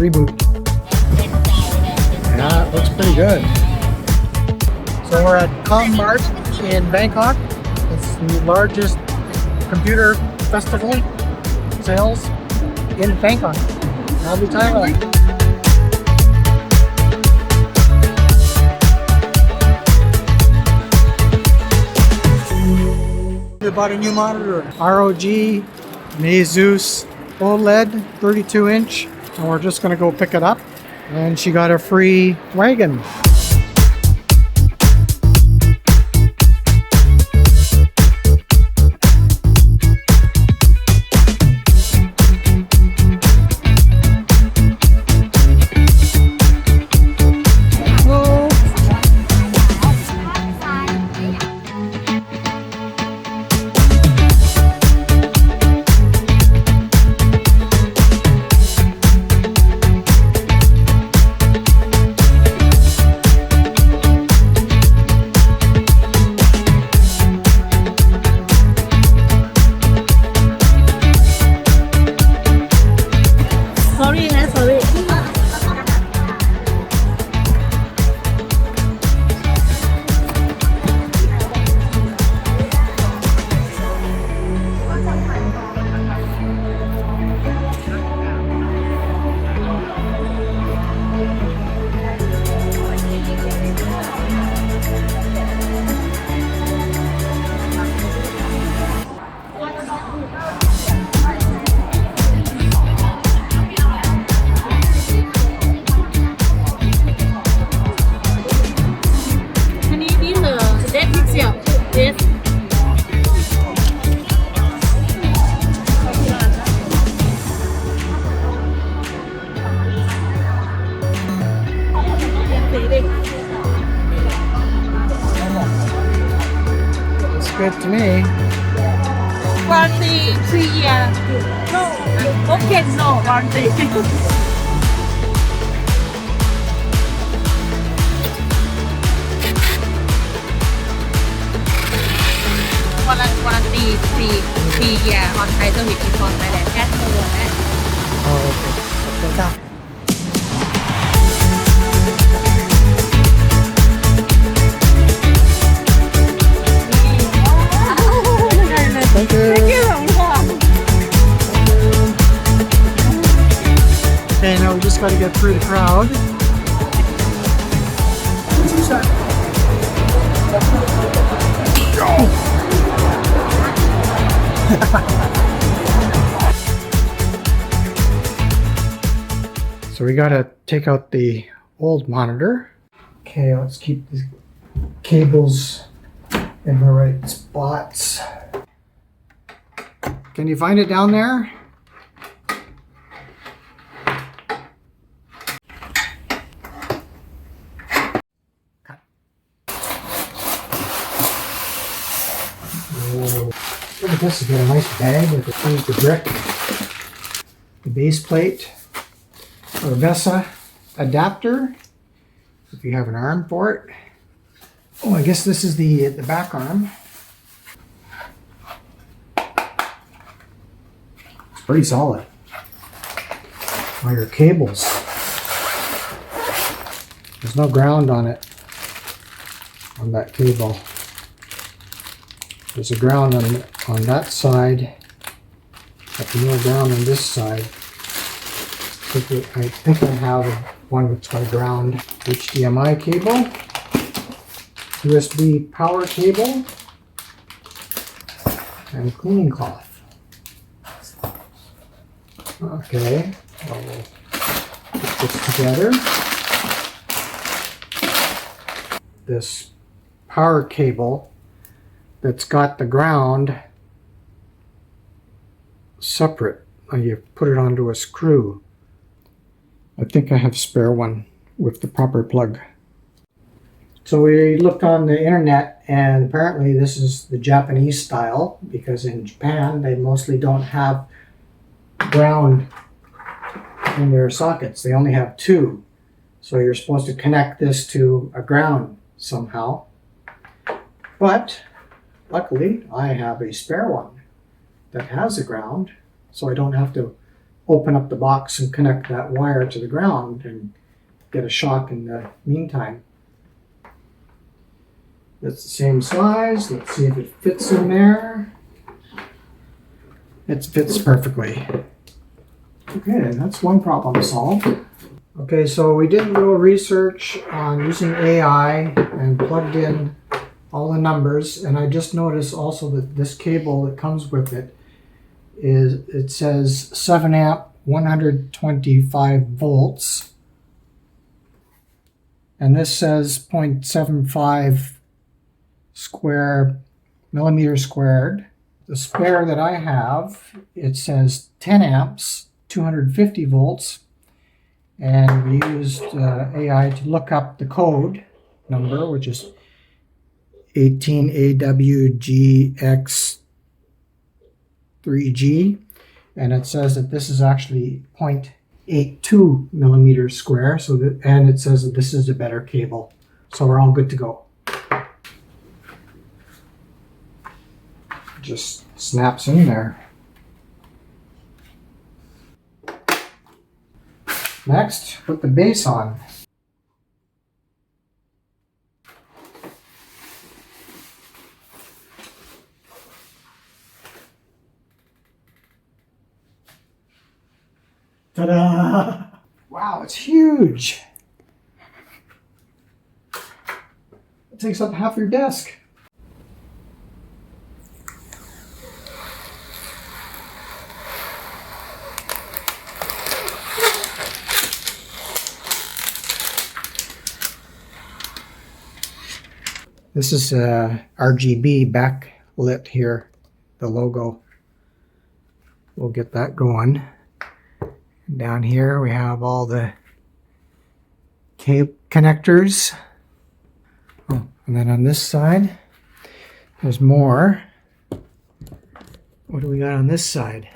reboot. Yeah, it looks pretty good. So we're at ComMart in Bangkok. It's the largest computer festival sales in Bangkok, Thailand. We bought a new monitor, ROG ASUS OLED 32-inch, and we're just going to go pick it up. And she got a free wagon. Good to me. Warranty 3 years. No. Okay, no warranty. Warranty 3 years on Thai service in Thailand. That's more. Oh, okay. Okay. Thank you. Okay, now we just got to get through the crowd. So we got to take out the old monitor. Okay, let's keep the cables in the right spots. Can you find it down there? Look at this, you got a nice bag with the brick, the base plate, or VESA adapter, if you have an arm for it. Oh, I guess this is the back arm. It's pretty solid. All your cables. There's no ground on it, on that cable. There's a ground on that side, but no ground on this side. I think I have one with my ground. HDMI cable, USB power cable, and cleaning cloth. Okay, well, we'll put this together. This power cable that's got the ground separate. You put it onto a screw. I think I have a spare one with the proper plug. So we looked on the internet, and apparently this is the Japanese style, because in Japan they mostly don't have ground in their sockets. They only have two. So you're supposed to connect this to a ground somehow. But luckily I have a spare one that has a ground, so I don't have to open up the box and connect that wire to the ground and get a shock in the meantime. That's the same size. Let's see if it fits in there. It fits perfectly. Okay, that's one problem solved. Okay, so we did a little research on using AI and plugged in all the numbers, and I just noticed also that this cable that comes with it says 7 amp 125 volts, and this says 0.75 millimeter squared. The spare that I have, it says 10 amps 250 volts, and we used AI to look up the code number, which is 18AWGX3G, and it says that this is actually 0.82 millimeters square, and it says that this is a better cable, so we're all good to go. Just snaps in there. Next, put the base on. Ta-da! Wow, it's huge. It takes up half your desk. This is RGB backlit here, the logo. We'll get that going. Down here we have all the cable connectors. Oh, and then on this side, there's more. What do we got on this side?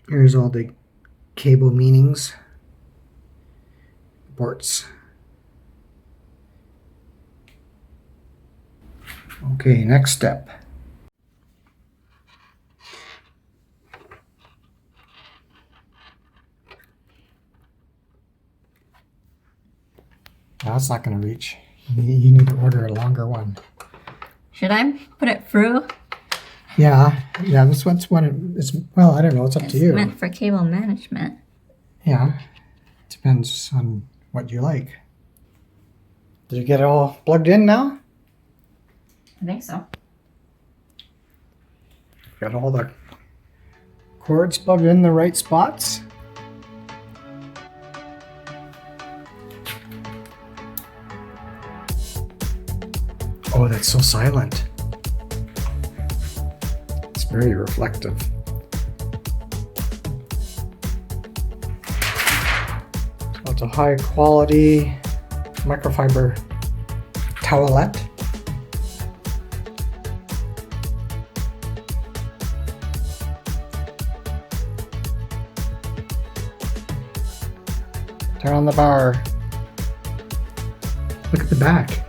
Here's all the cable meanings. Ports. Okay, next step. That's not going to reach. You need to order a longer one. Should I put it through? Yeah. This one's one. Well, I don't know. It's up to you. It's meant for cable management. Yeah. Depends on what you like. Did you get it all plugged in now? I think so. Got all the cords plugged in the right spots. Oh, that's so silent. It's very reflective. So it's a high quality microfiber towelette. Turn on the bar. Look at the back.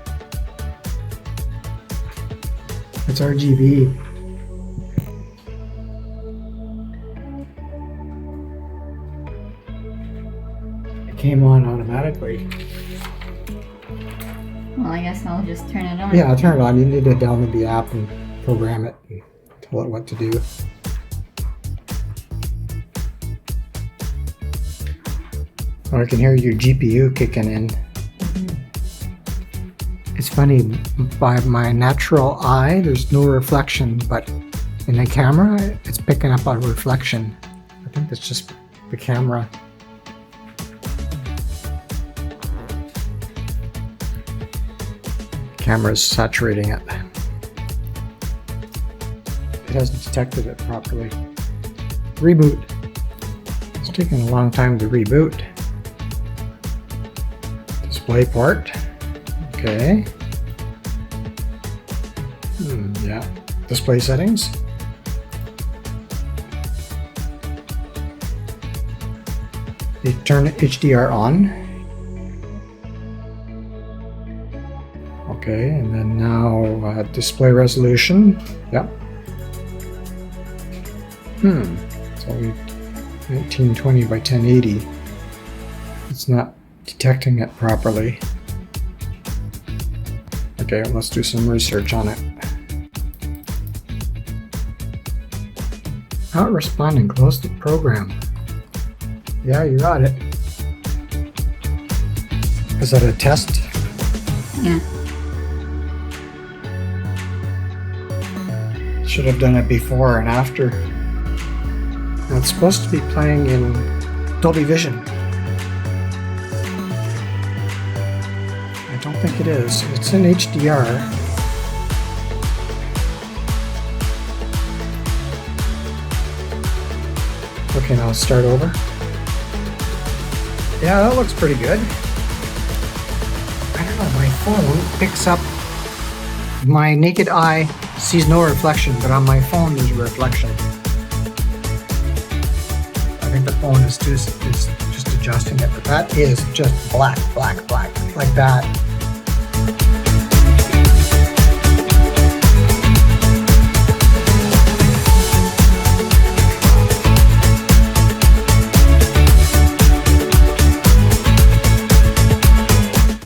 It's RGB. It came on automatically. Well, I guess I'll just turn it on. Yeah, turn it on. You need to download the app and program it and tell it what to do. Or I can hear your GPU kicking in. It's funny, by my natural eye, there's no reflection, but in the camera, it's picking up a reflection. I think that's just the camera. The camera's saturating it. It hasn't detected it properly. Reboot. It's taking a long time to reboot. Display port. Okay. Yeah. Display settings. You turn HDR on. Okay. Okay, and then now display resolution. Yep. It's only 1920 by 1080. It's not detecting it properly. Okay, let's do some research on it. Not responding, close the program. Yeah, you got it. Is that a test? Yeah. Should have done it before and after. Now it's supposed to be playing in Dolby Vision. I don't think it is. It's in HDR. Okay, now let's start over. Yeah, that looks pretty good. I don't know, my phone picks up, my naked eye sees no reflection, but on my phone there's a reflection. I think the phone is just adjusting it, but that is just black, like that.